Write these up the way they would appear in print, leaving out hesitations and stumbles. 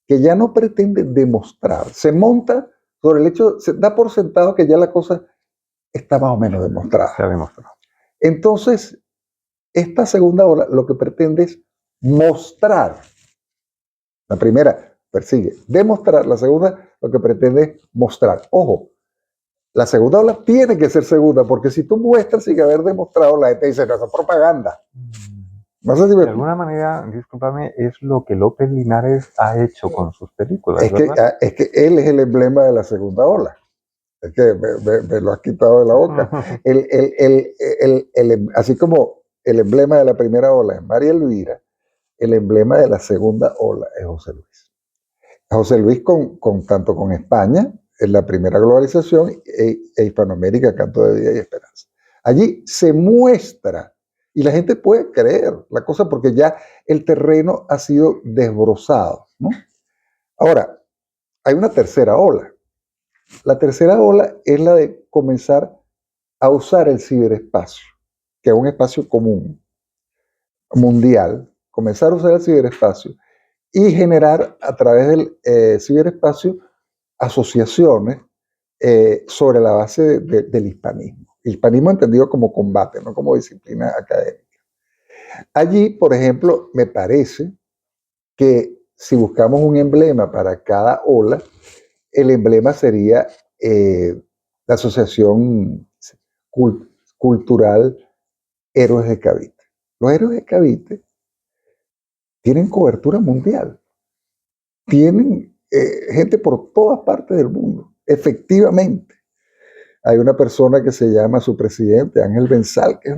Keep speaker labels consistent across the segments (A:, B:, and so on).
A: que ya no pretende demostrar, se monta sobre el hecho, se da por sentado que ya la cosa está más o menos demostrada.
B: Se ha demostrado.
A: Entonces, esta segunda ola lo que pretende es mostrar. La primera persigue demostrar, la segunda lo que pretende es mostrar. Ojo, la segunda ola tiene que ser segunda, porque si tú muestras sin haber demostrado, la gente dice, no, eso es propaganda. No sé si
B: De alguna manera, discúlpame, es lo que López Linares ha hecho con sus películas, ¿verdad?
A: Es que él es el emblema de la segunda ola. Es que me lo has quitado de la boca. Así como el emblema de la primera ola es María Elvira, el emblema de la segunda ola es José Luis. José Luis tanto con España, en la primera globalización, e Hispanoamérica, Canto de Vida y Esperanza. Allí se muestra, y la gente puede creer la cosa porque ya el terreno ha sido desbrozado, ¿no? Ahora, hay una tercera ola. La tercera ola es la de comenzar a usar el ciberespacio, que es un espacio común, mundial, comenzar a usar el ciberespacio y generar a través del ciberespacio asociaciones sobre la base del hispanismo. El hispanismo entendido como combate, no como disciplina académica. Allí, por ejemplo, me parece que si buscamos un emblema para cada ola, el emblema sería la Asociación Cultural Héroes de Cavite. Los héroes de Cavite tienen cobertura mundial, tienen gente por todas partes del mundo, efectivamente. Hay una persona que se llama su presidente, Ángel Benzal, que es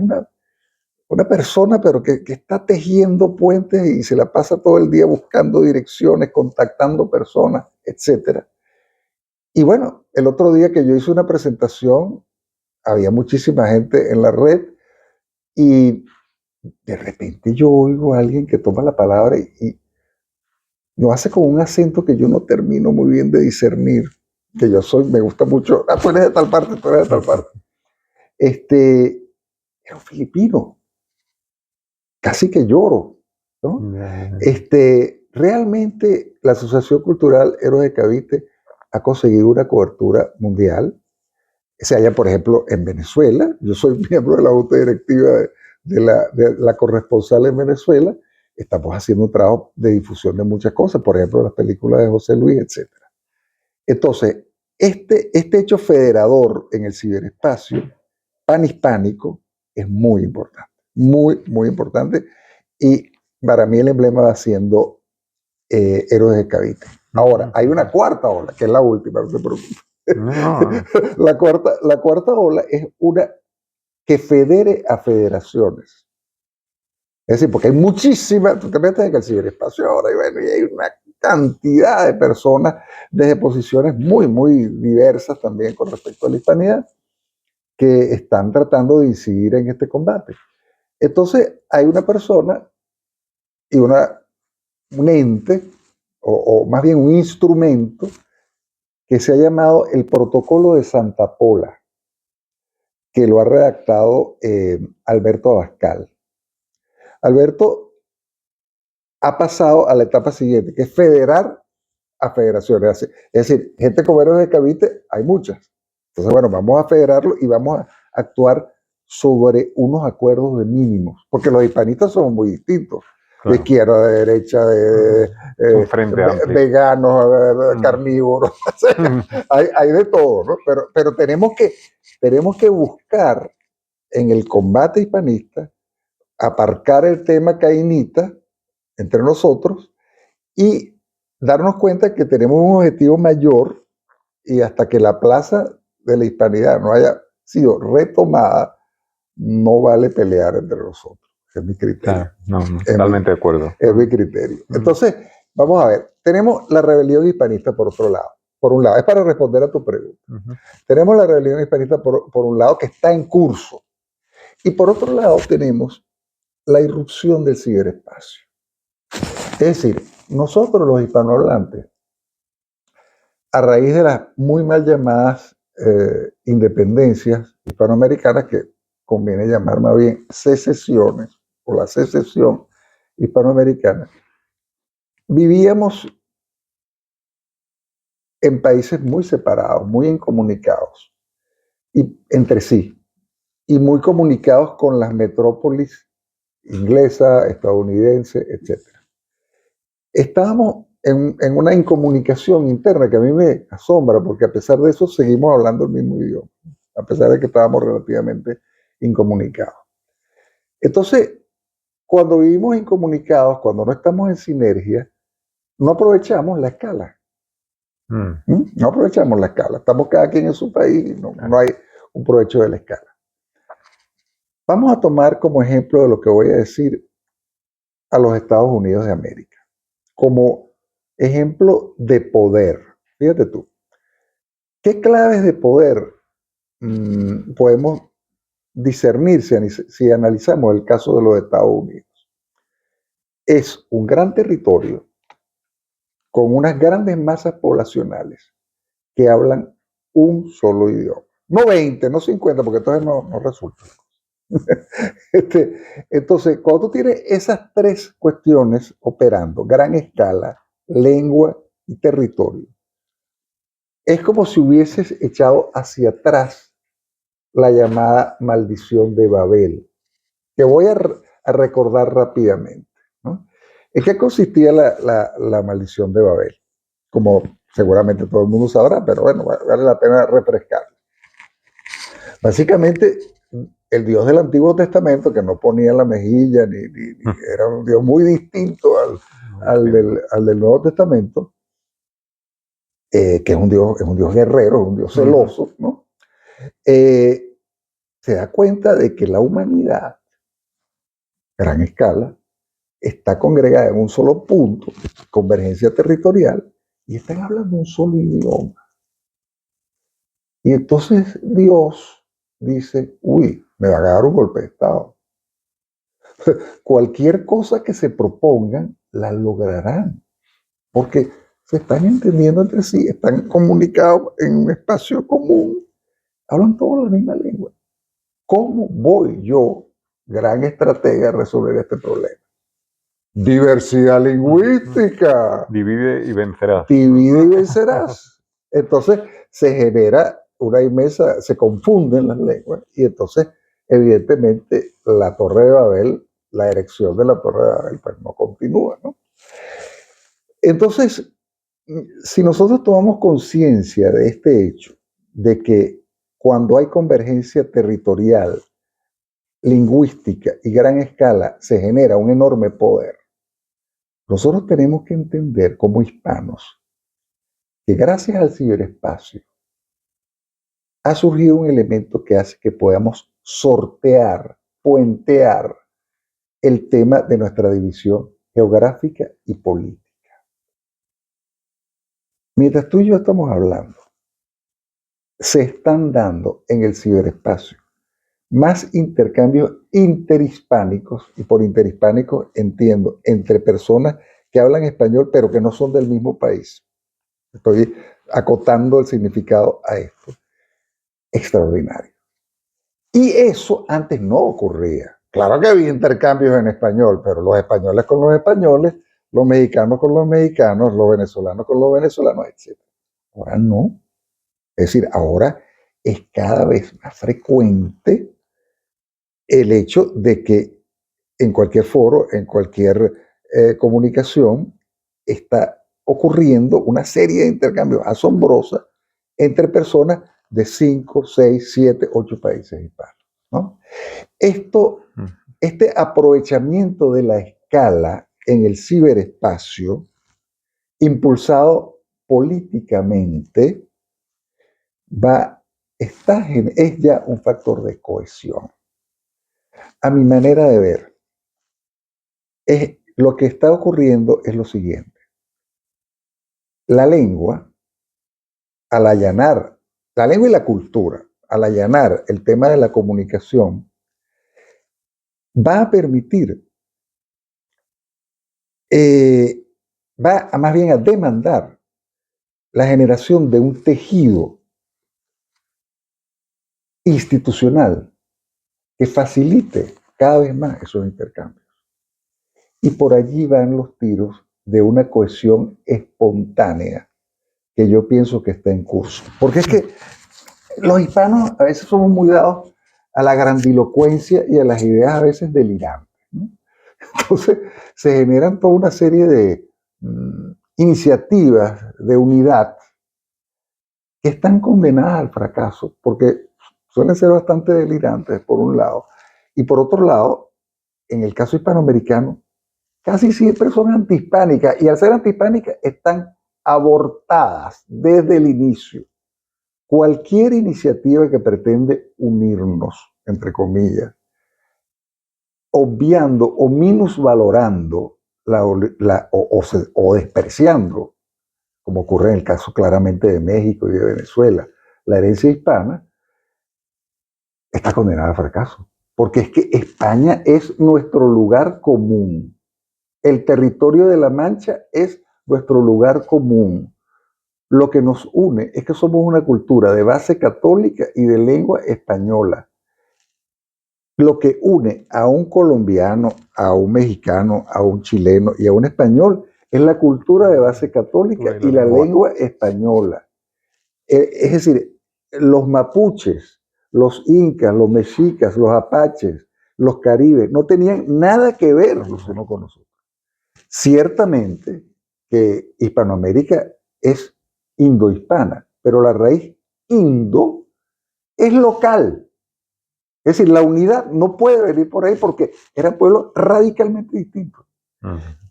A: una persona pero que está tejiendo puentes y se la pasa todo el día buscando direcciones, contactando personas, etc. Y bueno, el otro día que yo hice una presentación, había muchísima gente en la red y de repente yo oigo a alguien que toma la palabra y lo hace con un acento que yo no termino muy bien de discernir, que yo soy, me gusta mucho, tú eres de tal parte, tú eres de tal parte. Era un filipino, casi que lloro, ¿no? Realmente la Asociación Cultural Héroes de Cavite ha conseguido una cobertura mundial. Se halla, por ejemplo, en Venezuela. Yo soy miembro de la junta directiva de la corresponsal en Venezuela. Estamos haciendo un trabajo de difusión de muchas cosas, por ejemplo, las películas de José Luis, etc. Entonces, este hecho federador en el ciberespacio panhispánico es muy importante, muy, muy importante. Y para mí el emblema va siendo Héroes de Cavite. Ahora, hay una cuarta ola, que es la última, no te preocupes.
B: No.
A: La cuarta ola es una que federe a federaciones. Es decir, porque hay muchísimas, tú te metes en el ciberespacio ahora y, bueno, y hay una cantidad de personas desde posiciones muy, muy diversas también con respecto a la hispanidad que están tratando de incidir en este combate. Entonces, hay una persona y un ente, o más bien un instrumento, que se ha llamado el Protocolo de Santa Pola, que lo ha redactado Alberto Abascal. Alberto ha pasado a la etapa siguiente, que es federar a federaciones. Es decir, gente como Héroes de Cavite hay muchas. Entonces, bueno, vamos a federarlo y vamos a actuar sobre unos acuerdos de mínimos, porque los hispanistas son muy distintos. Claro. De izquierda, de derecha, veganos, carnívoros, hay de todo, ¿no? Pero tenemos que buscar en el combate hispanista, aparcar el tema cainita entre nosotros y darnos cuenta que tenemos un objetivo mayor y hasta que la plaza de la hispanidad no haya sido retomada, no vale pelear entre nosotros. Es mi criterio.
B: Claro, no, totalmente de acuerdo.
A: Es mi criterio. Entonces, vamos a ver, tenemos la rebelión hispanista por otro lado. Por un lado, es para responder a tu pregunta. Tenemos la rebelión hispanista por un lado que está en curso. Y por otro lado tenemos la irrupción del ciberespacio. Es decir, nosotros los hispanohablantes, a raíz de las muy mal llamadas independencias hispanoamericanas, que conviene llamar más bien secesiones, o la secesión hispanoamericana, vivíamos en países muy separados, muy incomunicados y entre sí, y muy comunicados con las metrópolis inglesa, estadounidense, etc. Estábamos en una incomunicación interna que a mí me asombra, porque a pesar de eso seguimos hablando el mismo idioma, a pesar de que estábamos relativamente incomunicados. Entonces, cuando vivimos incomunicados, cuando no estamos en sinergia, no aprovechamos la escala. No aprovechamos la escala. Estamos cada quien en su país y no hay un provecho de la escala. Vamos a tomar como ejemplo de lo que voy a decir a los Estados Unidos de América, como ejemplo de poder. Fíjate tú, ¿qué claves de poder podemos discernir si analizamos el caso de los Estados Unidos? Es un gran territorio con unas grandes masas poblacionales que hablan un solo idioma. No 20, no 50, porque entonces no resulta. Entonces, cuando tú tienes esas tres cuestiones operando, gran escala, lengua y territorio, es como si hubieses echado hacia atrás la llamada maldición de Babel, que voy a recordar rápidamente, ¿no? ¿En qué consistía la maldición de Babel? Como seguramente todo el mundo sabrá, pero bueno, vale la pena refrescar. Básicamente, el Dios del Antiguo Testamento, que no ponía la mejilla, era un Dios muy distinto al del Nuevo Testamento, que es un Dios guerrero, es un Dios celoso, ¿no? Se da cuenta de que la humanidad, gran escala, está congregada en un solo punto, convergencia territorial, y están hablando un solo idioma. Y entonces Dios dice, uy, me va a dar un golpe de Estado. Cualquier cosa que se propongan, la lograrán, porque se están entendiendo entre sí, están comunicados en un espacio común, hablan todos la misma lengua. ¿Cómo voy yo, gran estratega, a resolver este problema? Diversidad lingüística.
B: Divide y vencerás.
A: Divide y vencerás. Entonces se genera una inmensa, se confunden las lenguas y entonces evidentemente la Torre de Babel, la erección de la Torre de Babel, pues no continúa, ¿no? Entonces, si nosotros tomamos conciencia de este hecho, de que cuando hay convergencia territorial, lingüística y gran escala, se genera un enorme poder, nosotros tenemos que entender como hispanos que gracias al ciberespacio ha surgido un elemento que hace que podamos sortear, puentear el tema de nuestra división geográfica y política. Mientras tú y yo estamos hablando, se están dando en el ciberespacio más intercambios interhispánicos, y por interhispánicos entiendo entre personas que hablan español pero que no son del mismo país. Estoy acotando el significado a esto. Extraordinario. Y eso antes no ocurría. Claro que había intercambios en español, pero los españoles con los españoles, los mexicanos con los mexicanos, los venezolanos con los venezolanos, etc. Ahora no. Es decir, ahora es cada vez más frecuente el hecho de que en cualquier foro, en cualquier comunicación, está ocurriendo una serie de intercambios asombrosos entre personas de 5, 6, 7, 8 países hispanos, ¿no? Este aprovechamiento de la escala en el ciberespacio, impulsado políticamente, es ya un factor de cohesión. A mi manera de ver, lo que está ocurriendo es lo siguiente. La lengua, al allanar, la lengua y la cultura, al allanar el tema de la comunicación, va a permitir, más bien a demandar la generación de un tejido institucional que facilite cada vez más esos intercambios. Y por allí van los tiros de una cohesión espontánea que yo pienso que está en curso. Porque es que los hispanos a veces somos muy dados a la grandilocuencia y a las ideas a veces delirantes, ¿no? Entonces se generan toda una serie de iniciativas de unidad que están condenadas al fracaso porque suelen ser bastante delirantes por un lado y por otro lado, en el caso hispanoamericano, casi siempre son antihispánicas y al ser antihispánicas están abortadas desde el inicio. Cualquier iniciativa que pretende unirnos, entre comillas, obviando o minusvalorando o despreciando, como ocurre en el caso claramente de México y de Venezuela, la herencia hispana, está condenada al fracaso. Porque es que España es nuestro lugar común. El territorio de la Mancha es nuestro lugar común. Lo que nos une es que somos una cultura de base católica y de lengua española. Lo que une a un colombiano, a un mexicano, a un chileno y a un español es la cultura de base católica y la lengua española. Es decir, los mapuches, los incas, los mexicas, los apaches, los caribes, no tenían nada que ver los unos con los otros. Ciertamente que Hispanoamérica es indohispana, pero la raíz indo es local. Es decir, la unidad no puede venir por ahí porque eran pueblos radicalmente distintos.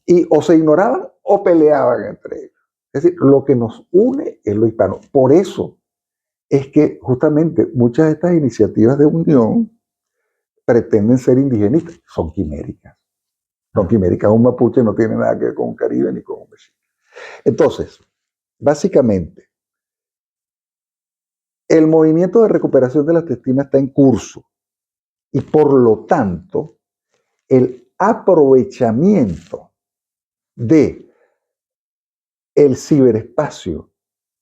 A: Y o se ignoraban o peleaban entre ellos. Es decir, lo que nos une es lo hispano. Por eso es que justamente muchas de estas iniciativas de unión pretenden ser indigenistas. Son quiméricas. Son quiméricas. Un mapuche no tiene nada que ver con un caribe ni con un mexica. Entonces, básicamente, el movimiento de recuperación de la autoestima está en curso y por lo tanto, el aprovechamiento de el ciberespacio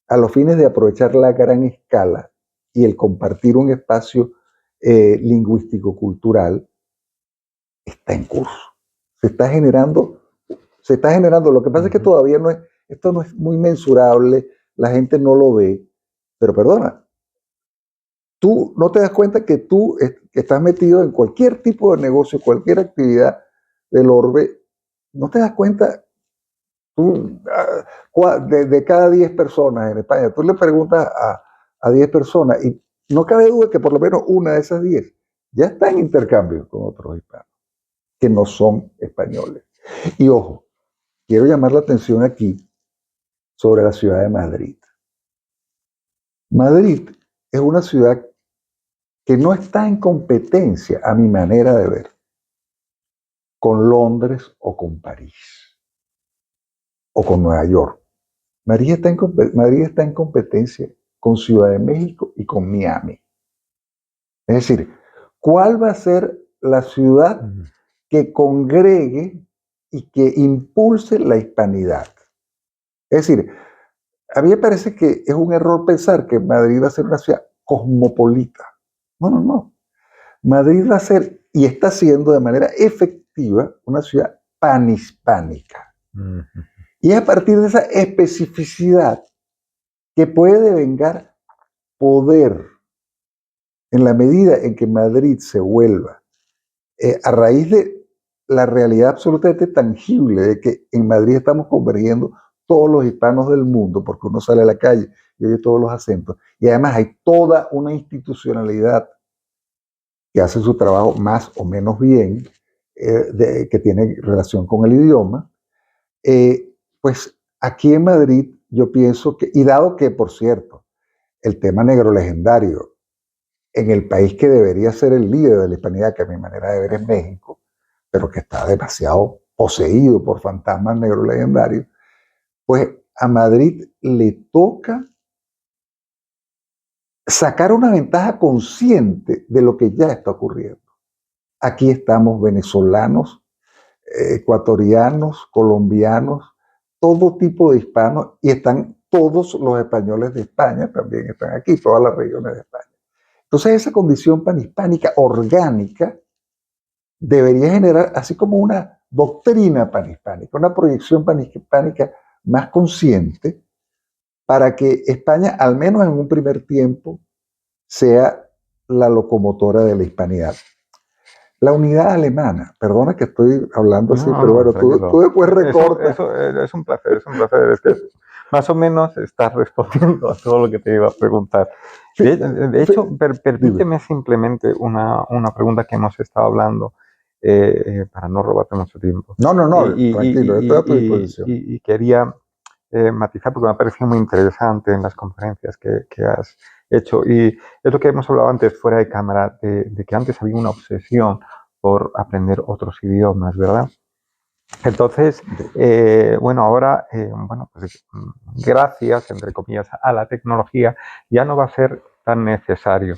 A: a los fines de aprovechar la gran escala y el compartir un espacio lingüístico-cultural está en curso. Se está generando. Lo que pasa es que todavía esto no es muy mensurable, la gente no lo ve, pero perdona, tú no te das cuenta que tú estás metido en cualquier tipo de negocio, cualquier actividad del orbe, no te das cuenta. Tú, de cada 10 personas en España, tú le preguntas a 10 personas y no cabe duda que por lo menos una de esas 10 ya está en intercambio con otros hispanos que no son españoles. Y ojo, quiero llamar la atención aquí sobre la ciudad de Madrid. Madrid es una ciudad que no está en competencia, a mi manera de ver, con Londres o con París o con Nueva York. Madrid está en competencia con Ciudad de México y con Miami. Es decir, ¿cuál va a ser la ciudad que congregue y que impulse la hispanidad? Es decir, a mí me parece que es un error pensar que Madrid va a ser una ciudad cosmopolita. No, no, no. Madrid va a ser, y está siendo de manera efectiva, una ciudad panhispánica. Y es a partir de esa especificidad que puede devengar poder en la medida en que Madrid se vuelva, a raíz de la realidad absolutamente tangible de que en Madrid estamos convergiendo todos los hispanos del mundo, porque uno sale a la calle y oye todos los acentos, y además hay toda una institucionalidad que hace su trabajo más o menos bien, que tiene relación con el idioma, pues aquí en Madrid yo pienso que, y dado que, por cierto, el tema negro legendario en el país que debería ser el líder de la hispanidad, que a mi manera de ver es México, pero que está demasiado poseído por fantasmas negro legendarios, pues a Madrid le toca sacar una ventaja consciente de lo que ya está ocurriendo. Aquí estamos venezolanos, ecuatorianos, colombianos, todo tipo de hispanos, y están todos los españoles de España, también están aquí, todas las regiones de España. Entonces esa condición panhispánica orgánica debería generar así como una doctrina panhispánica, una proyección panhispánica más consciente para que España, al menos en un primer tiempo, sea la locomotora de la hispanidad. La unidad alemana, perdona que estoy hablando así, pero bueno, tú después recortas.
B: Eso es un placer, es un placer. Es que más o menos estás respondiendo a todo lo que te iba a preguntar. De hecho, permíteme simplemente una pregunta que hemos estado hablando para no robarte mucho tiempo.
A: No, tranquilo, estoy a tu disposición.
B: Y quería matizar porque me ha parecido muy interesante en las conferencias que has hecho. Y es lo que hemos hablado antes fuera de cámara, de que antes había una obsesión por aprender otros idiomas, ¿verdad? Entonces, bueno, ahora, bueno, pues gracias, entre comillas, a la tecnología, ya no va a ser tan necesario.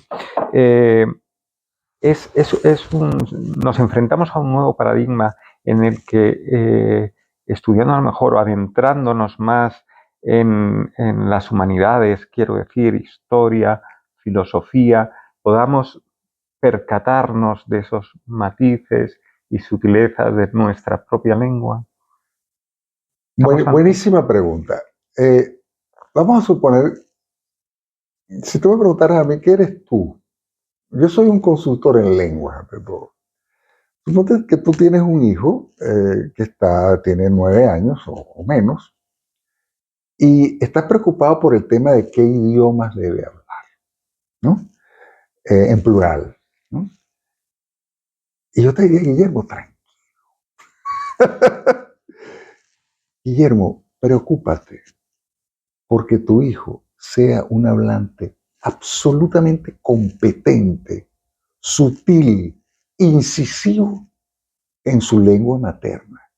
B: Nos enfrentamos a un nuevo paradigma en el que estudiando a lo mejor o adentrándonos más en las humanidades, quiero decir, historia, filosofía, podamos percatarnos de esos matices y sutilezas de nuestra propia lengua.
A: Buenísima pregunta. Vamos a suponer, si tú me preguntaras a mí, ¿qué eres tú? Yo soy un consultor en lengua, ante todo. Suponte que tú tienes un hijo que tiene 9 años o menos y estás preocupado por el tema de qué idiomas debe hablar, ¿no? En plural, ¿no? Y yo te diría, Guillermo, tranquilo. Guillermo, preocúpate porque tu hijo sea un hablante absolutamente competente, sutil, incisivo en su lengua materna,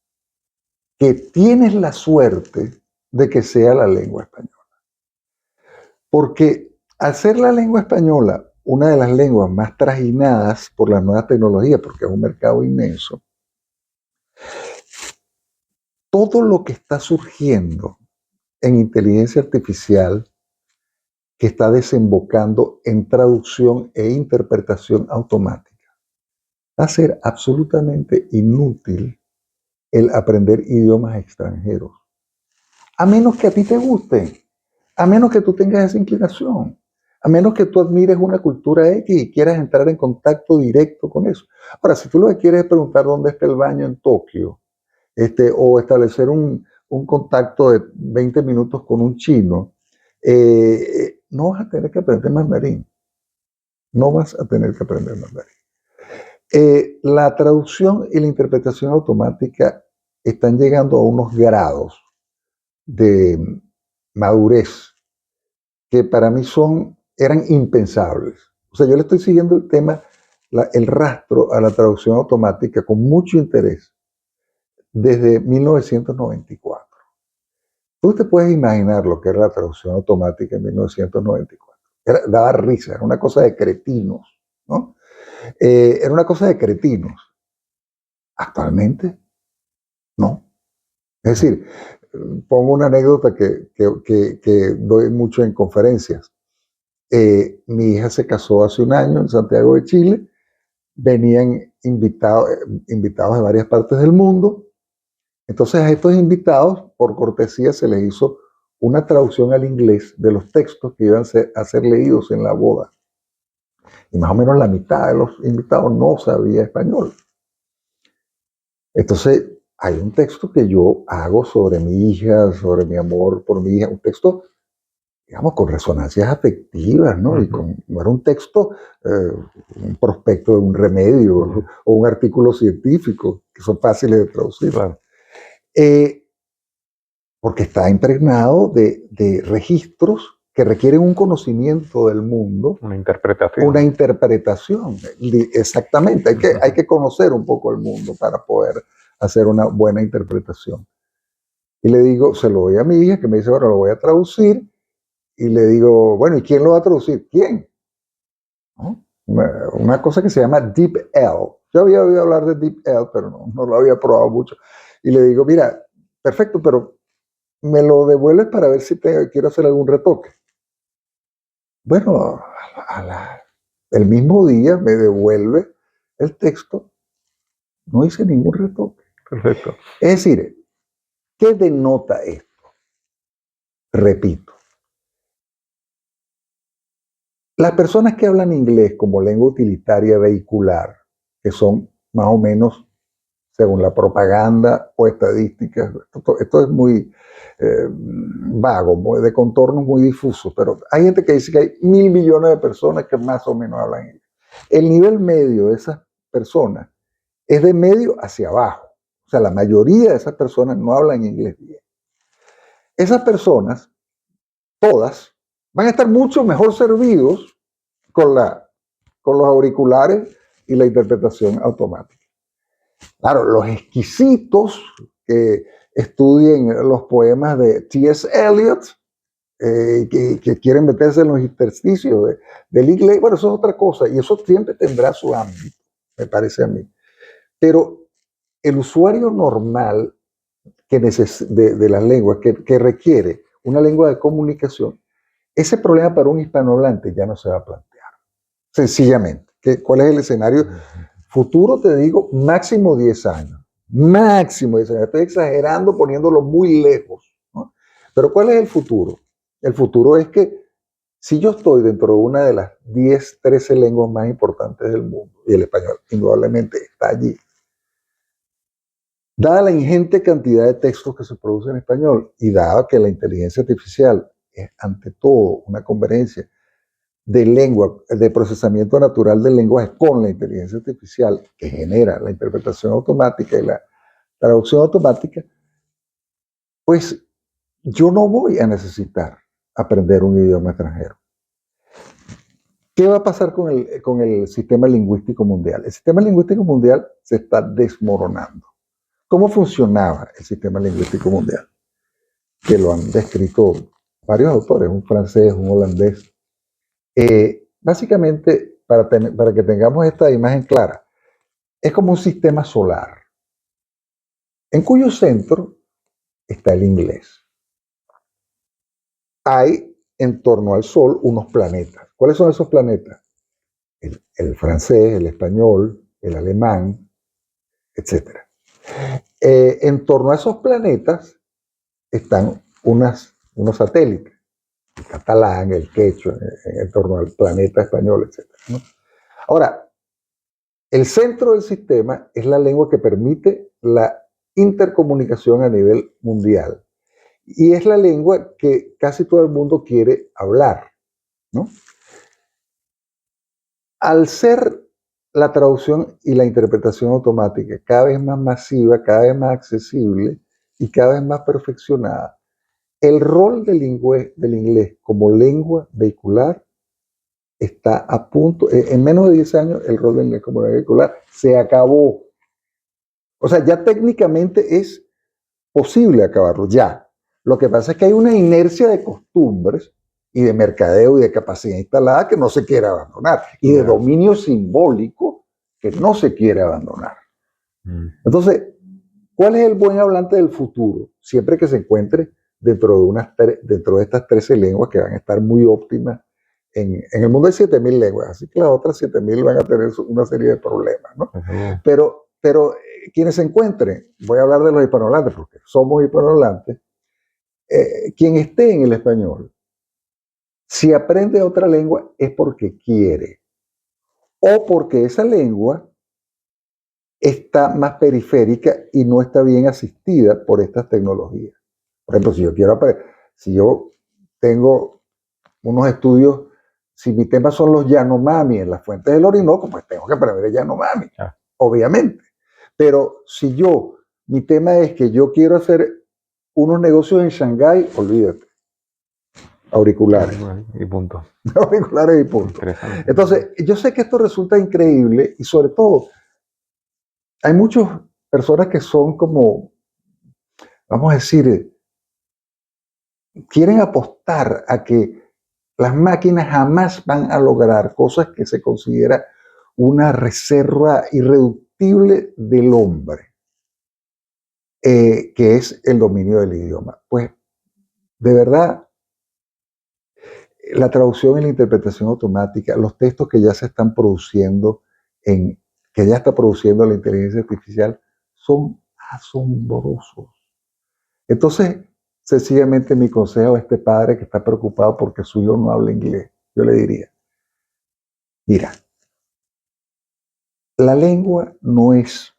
A: que tienes la suerte de que sea la lengua española. Porque al ser la lengua española una de las lenguas más trajinadas por las nuevas tecnologías, porque es un mercado inmenso, todo lo que está surgiendo en inteligencia artificial que está desembocando en traducción e interpretación automática, va a ser absolutamente inútil el aprender idiomas extranjeros. A menos que a ti te guste, a menos que tú tengas esa inclinación, a menos que tú admires una cultura X y quieras entrar en contacto directo con eso. Ahora, si tú lo que quieres es preguntar dónde está el baño en Tokio, o establecer un contacto de 20 minutos con un chino, no vas a tener que aprender mandarín. No vas a tener que aprender mandarín. La traducción y la interpretación automática están llegando a unos grados de madurez que para mí eran impensables. O sea, yo le estoy siguiendo el tema, el rastro a la traducción automática con mucho interés desde 1994. Tú te puedes imaginar lo que era la traducción automática en 1994. Daba risa, era una cosa de cretinos, ¿no? Era una cosa de cretinos. Actualmente, no. Es decir, pongo una anécdota que doy mucho en conferencias. Mi hija se casó hace un año en Santiago de Chile. Venían invitados de varias partes del mundo. Entonces a estos invitados, por cortesía, se les hizo una traducción al inglés de los textos que iban a ser leídos en la boda. Y más o menos la mitad de los invitados no sabía español. Entonces, hay un texto que yo hago sobre mi hija, sobre mi amor por mi hija, un texto, digamos, con resonancias afectivas, ¿no? Y no era un texto, un prospecto de un remedio o un artículo científico, que son fáciles de traducir.
B: Claro.
A: Porque está impregnado de registros que requieren un conocimiento del mundo.
B: Una interpretación.
A: Una interpretación, exactamente. Hay que conocer un poco el mundo para poder hacer una buena interpretación. Y le digo, se lo doy a mi hija, que me dice, bueno, lo voy a traducir. Y le digo, bueno, ¿y quién lo va a traducir? ¿Quién? ¿No? Una cosa que se llama DeepL. Yo había oído hablar de DeepL, pero no lo había probado mucho. Y le digo, mira, perfecto, pero me lo devuelves para ver si quiero hacer algún retoque. Bueno, el mismo día me devuelve el texto, no hice ningún retoque.
B: Perfecto.
A: Es decir, ¿qué denota esto? Repito, las personas que hablan inglés como lengua utilitaria vehicular, que son más o menos, según la propaganda o estadísticas, esto es muy vago, de contornos muy difusos, pero hay gente que dice que hay 1.000 millones de personas que más o menos hablan inglés. El nivel medio de esas personas es de medio hacia abajo. O sea, la mayoría de esas personas no hablan inglés bien. Esas personas, todas, van a estar mucho mejor servidos con los auriculares y la interpretación automática. Claro, los exquisitos que estudien los poemas de T.S. Eliot, que quieren meterse en los intersticios del inglés, bueno, eso es otra cosa, y eso siempre tendrá su ámbito, me parece a mí. Pero el usuario normal de las lenguas, que requiere una lengua de comunicación, ese problema para un hispanohablante ya no se va a plantear. Sencillamente. ¿Cuál es el escenario futuro? Te digo, máximo 10 años. Máximo 10 años. Estoy exagerando poniéndolo muy lejos, ¿no? Pero ¿cuál es el futuro? El futuro es que si yo estoy dentro de una de las 10, 13 lenguas más importantes del mundo, y el español indudablemente está allí, dada la ingente cantidad de textos que se producen en español y dado que la inteligencia artificial es ante todo una convergencia de lengua, de procesamiento natural del lenguaje con la inteligencia artificial que genera la interpretación automática y la traducción automática, pues yo no voy a necesitar aprender un idioma extranjero. ¿Qué va a pasar con el sistema lingüístico mundial? El sistema lingüístico mundial se está desmoronando. ¿Cómo funcionaba el sistema lingüístico mundial? Que lo han descrito varios autores, un francés, un holandés. Básicamente, para que tengamos esta imagen clara, es como un sistema solar, en cuyo centro está el inglés. Hay en torno al Sol unos planetas. ¿Cuáles son esos planetas? El francés, el español, el alemán, etc. En torno a esos planetas están unos satélites, el catalán, el quechua, en torno al planeta español, etc. ¿no? Ahora, el centro del sistema es la lengua que permite la intercomunicación a nivel mundial. Y es la lengua que casi todo el mundo quiere hablar, ¿no? Al ser la traducción y la interpretación automática cada vez más masiva, cada vez más accesible y cada vez más perfeccionada, el rol del inglés como lengua vehicular está a punto, en menos de 10 años, el rol del inglés como lengua vehicular se acabó. O sea, ya técnicamente es posible acabarlo, ya. Lo que pasa es que hay una inercia de costumbres y de mercadeo y de capacidad instalada que no se quiere abandonar y de dominio simbólico que no se quiere abandonar. Entonces, ¿cuál es el buen hablante del futuro? Siempre que se encuentre dentro de estas 13 lenguas que van a estar muy óptimas. En el mundo hay 7.000 lenguas, así que las otras 7.000 van a tener una serie de problemas, ¿no? Pero quienes se encuentren, voy a hablar de los hispanohablantes porque somos hispanohablantes, quien esté en el español, si aprende otra lengua es porque quiere o porque esa lengua está más periférica y no está bien asistida por estas tecnologías. Por ejemplo, si yo tengo unos estudios, si mi tema son los Yanomami en las fuentes del Orinoco, pues tengo que aprender el Yanomami, obviamente. Pero si mi tema es que yo quiero hacer unos negocios en Shanghái, olvídate. Auriculares.
B: Y punto.
A: Auriculares y punto. Entonces, yo sé que esto resulta increíble y sobre todo, hay muchas personas que son como, vamos a decir, quieren apostar a que las máquinas jamás van a lograr cosas que se considera una reserva irreductible del hombre, que es el dominio del idioma. Pues, de verdad, la traducción y la interpretación automática, los textos que ya se están produciendo, que ya está produciendo la inteligencia artificial, son asombrosos. Entonces, sencillamente mi consejo a este padre que está preocupado porque su hijo no habla inglés, yo le diría, mira, la lengua no es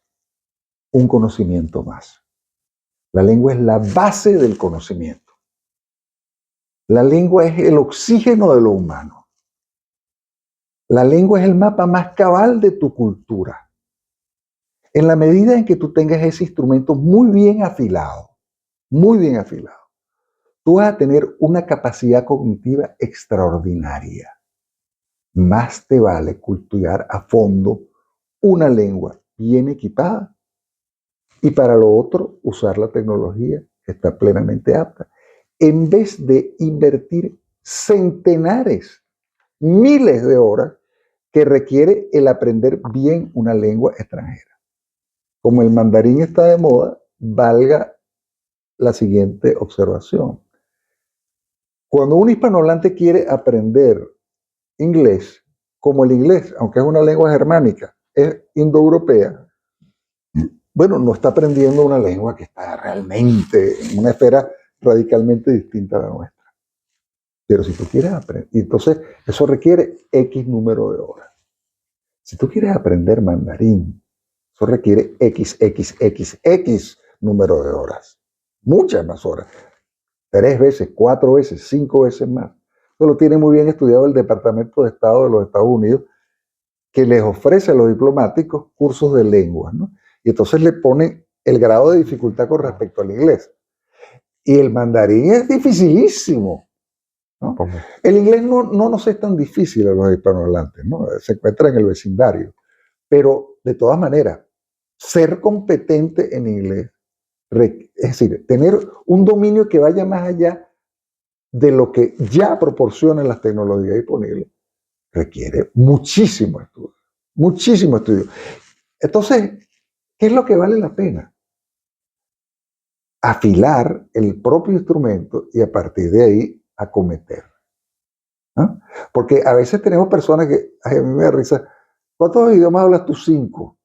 A: un conocimiento más. La lengua es la base del conocimiento. La lengua es el oxígeno de lo humano. La lengua es el mapa más cabal de tu cultura. En la medida en que tú tengas ese instrumento muy bien afilado, tú vas a tener una capacidad cognitiva extraordinaria. Más te vale cultivar a fondo una lengua bien equipada y para lo otro usar la tecnología que está plenamente apta, en vez de invertir centenares, miles de horas que requiere el aprender bien una lengua extranjera. Como el mandarín está de moda, valga la siguiente observación. Cuando un hispanohablante quiere aprender inglés, como el inglés, aunque es una lengua germánica, es indoeuropea, bueno, no está aprendiendo una lengua que está realmente en una esfera radicalmente distinta a la nuestra. Pero si tú quieres aprender, entonces eso requiere X número de horas. Si tú quieres aprender mandarín, eso requiere XXXX número de horas. Muchas más horas. 3 veces, 4 veces, 5 veces más. Eso lo tiene muy bien estudiado el Departamento de Estado de los Estados Unidos, que les ofrece a los diplomáticos cursos de lengua, ¿no? Y entonces le pone el grado de dificultad con respecto al inglés. Y el mandarín es dificilísimo, ¿no? El inglés no nos es tan difícil a los hispanohablantes, ¿no? Se encuentra en el vecindario. Pero, de todas maneras, ser competente en inglés, es decir, tener un dominio que vaya más allá de lo que ya proporcionan las tecnologías disponibles, requiere muchísimo estudio, muchísimo estudio. Entonces, ¿qué es lo que vale la pena? Afilar el propio instrumento y a partir de ahí acometer. ¿No? Porque a veces tenemos personas que, ay, a mí me da risa, ¿cuántos idiomas hablas tú? 5.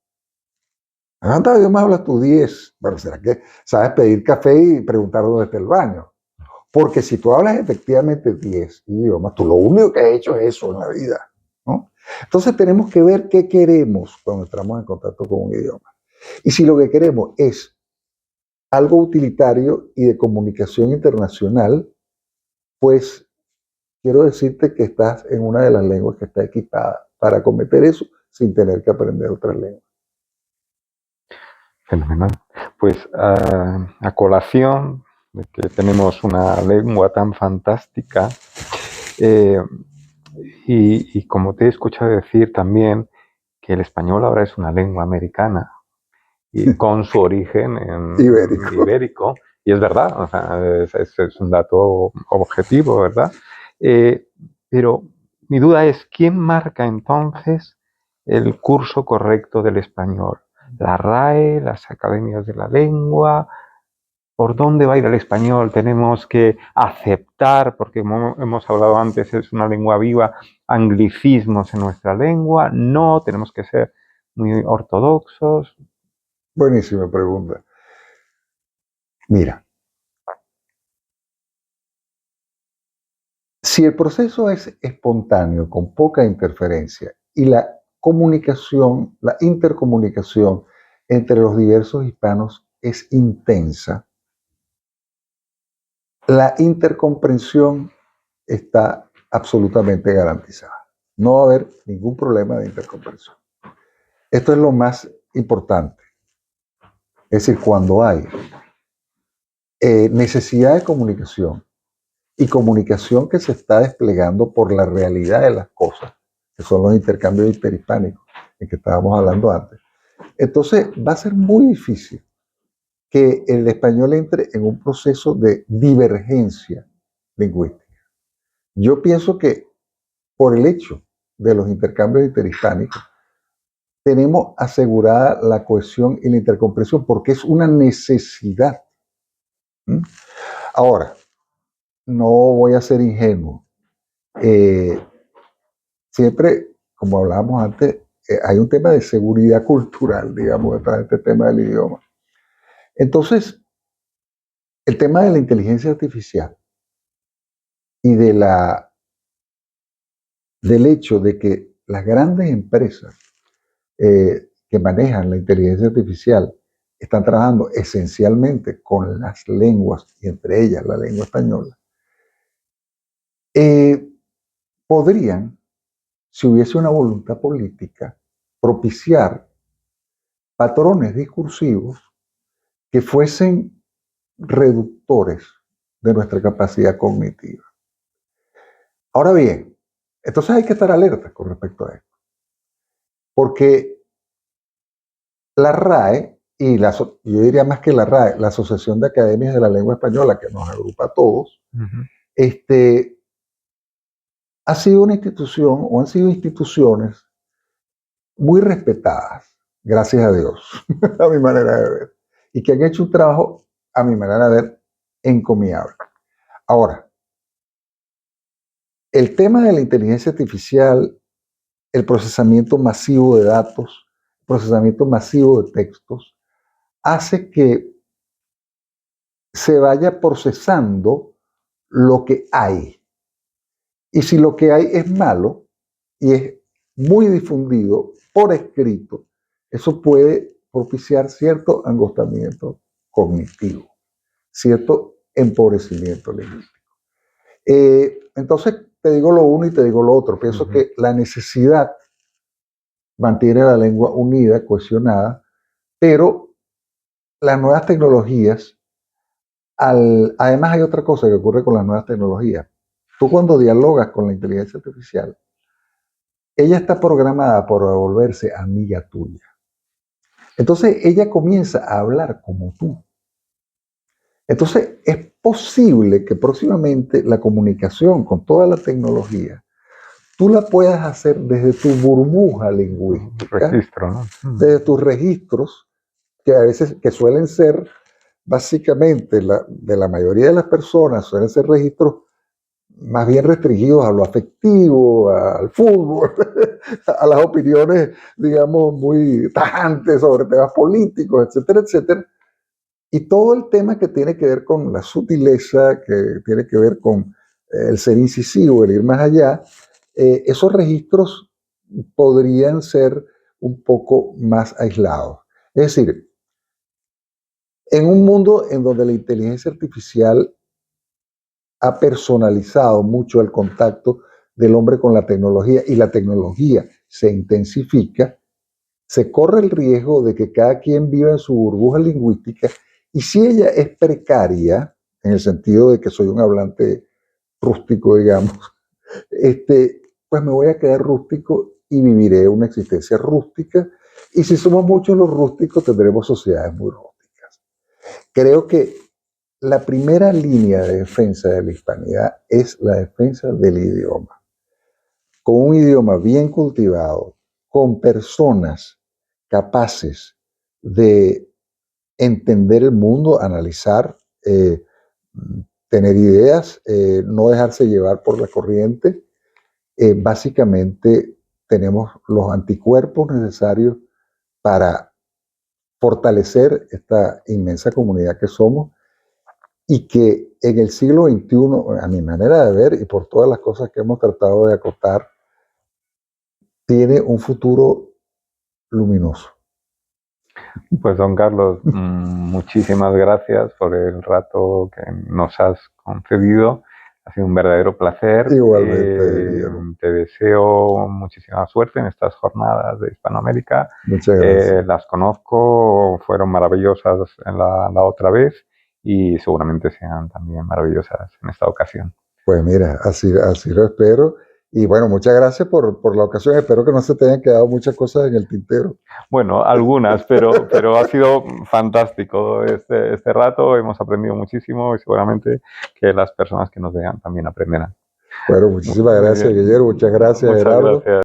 A: ¿Cuántos idiomas hablas tú? 10. Bueno, ¿será que sabes pedir café y preguntar dónde está el baño? Porque si tú hablas efectivamente 10 idiomas, tú lo único que has hecho es eso en la vida, ¿no? Entonces tenemos que ver qué queremos cuando entramos en contacto con un idioma. Y si lo que queremos es algo utilitario y de comunicación internacional, pues quiero decirte que estás en una de las lenguas que está equipada para cometer eso sin tener que aprender otras lenguas.
B: Fenomenal. Pues a colación de que tenemos una lengua tan fantástica, y como te he escuchado decir también que el español ahora es una lengua americana y con su origen en ibérico, y es verdad, o sea, es un dato objetivo, ¿verdad? Pero mi duda es, ¿quién marca entonces el curso correcto del español? ¿La RAE, las academias de la lengua? ¿Por dónde va a ir el español? Tenemos que aceptar, porque como hemos hablado antes, es una lengua viva, anglicismos en nuestra lengua. No, tenemos que ser muy ortodoxos.
A: Buenísima pregunta. Mira, si el proceso es espontáneo, con poca interferencia, y la comunicación, la intercomunicación entre los diversos hispanos es intensa, la intercomprensión está absolutamente garantizada. No va a haber ningún problema de intercomprensión. Esto es lo más importante. Es decir, cuando hay necesidad de comunicación y comunicación que se está desplegando por la realidad de las cosas, que son los intercambios interhispánicos en que estábamos hablando antes, entonces va a ser muy difícil que el español entre en un proceso de divergencia lingüística. Yo pienso que por el hecho de los intercambios interhispánicos, tenemos asegurada la cohesión y la intercomprensión porque es una necesidad. ¿Mm? Ahora, no voy a ser ingenuo. Siempre, como hablábamos antes, hay un tema de seguridad cultural, digamos, detrás de este tema del idioma. Entonces, el tema de la inteligencia artificial y del hecho de que las grandes empresas que manejan la inteligencia artificial están trabajando esencialmente con las lenguas, y entre ellas la lengua española, podrían, si hubiese una voluntad política, propiciar patrones discursivos que fuesen reductores de nuestra capacidad cognitiva. Ahora bien, entonces hay que estar alerta con respecto a esto, porque la RAE, yo diría más que la RAE, la Asociación de Academias de la Lengua Española, que nos agrupa a todos, ha sido una institución o han sido instituciones muy respetadas, gracias a Dios, a mi manera de ver, y que han hecho un trabajo, a mi manera de ver, encomiable. Ahora, el tema de la inteligencia artificial, el procesamiento masivo de datos, procesamiento masivo de textos, hace que se vaya procesando lo que hay. Y si lo que hay es malo y es muy difundido por escrito, eso puede propiciar cierto angostamiento cognitivo, cierto empobrecimiento lingüístico. Entonces, te digo lo uno y te digo lo otro. Pienso que la necesidad mantiene la lengua unida, cohesionada, pero las nuevas tecnologías, además hay otra cosa que ocurre con las nuevas tecnologías. Tú cuando dialogas con la inteligencia artificial, ella está programada por volverse amiga tuya. Entonces ella comienza a hablar como tú. Entonces es posible que próximamente la comunicación con toda la tecnología tú la puedas hacer desde tu burbuja lingüística,
B: registro, ¿no?
A: Desde tus registros, que a veces que suelen ser básicamente de la mayoría de las personas, suelen ser registros más bien restringidos a lo afectivo, al fútbol, a las opiniones, digamos, muy tajantes sobre temas políticos, etcétera, etcétera. Y todo el tema que tiene que ver con la sutileza, que tiene que ver con el ser incisivo, el ir más allá, esos registros podrían ser un poco más aislados. Es decir, en un mundo en donde la inteligencia artificial ha personalizado mucho el contacto del hombre con la tecnología y la tecnología se intensifica, se corre el riesgo de que cada quien viva en su burbuja lingüística y si ella es precaria, en el sentido de que soy un hablante rústico, digamos, pues me voy a quedar rústico y viviré una existencia rústica y si somos muchos los rústicos tendremos sociedades muy rústicas. Creo que la primera línea de defensa de la hispanidad es la defensa del idioma. Con un idioma bien cultivado, con personas capaces de entender el mundo, analizar, tener ideas, no dejarse llevar por la corriente, básicamente tenemos los anticuerpos necesarios para fortalecer esta inmensa comunidad que somos y que en el siglo XXI, a mi manera de ver y por todas las cosas que hemos tratado de acotar, tiene un futuro luminoso.
B: Pues don Carlos, muchísimas gracias por el rato que nos has concedido. Ha sido un verdadero placer.
A: Igualmente,
B: te deseo muchísima suerte en estas jornadas de Hispanoamérica.
A: Muchas gracias.
B: Las conozco, fueron maravillosas en la otra vez y seguramente sean también maravillosas en esta ocasión.
A: Pues mira, así lo espero. Y bueno, muchas gracias por la ocasión. Espero que no se te hayan quedado muchas cosas en el tintero.
B: Bueno, algunas, pero ha sido fantástico este rato. Hemos aprendido muchísimo y seguramente que las personas que nos vean también aprenderán.
A: Bueno, muchísimas gracias, Guillermo. Muchas gracias, Gerardo.
B: Gracias.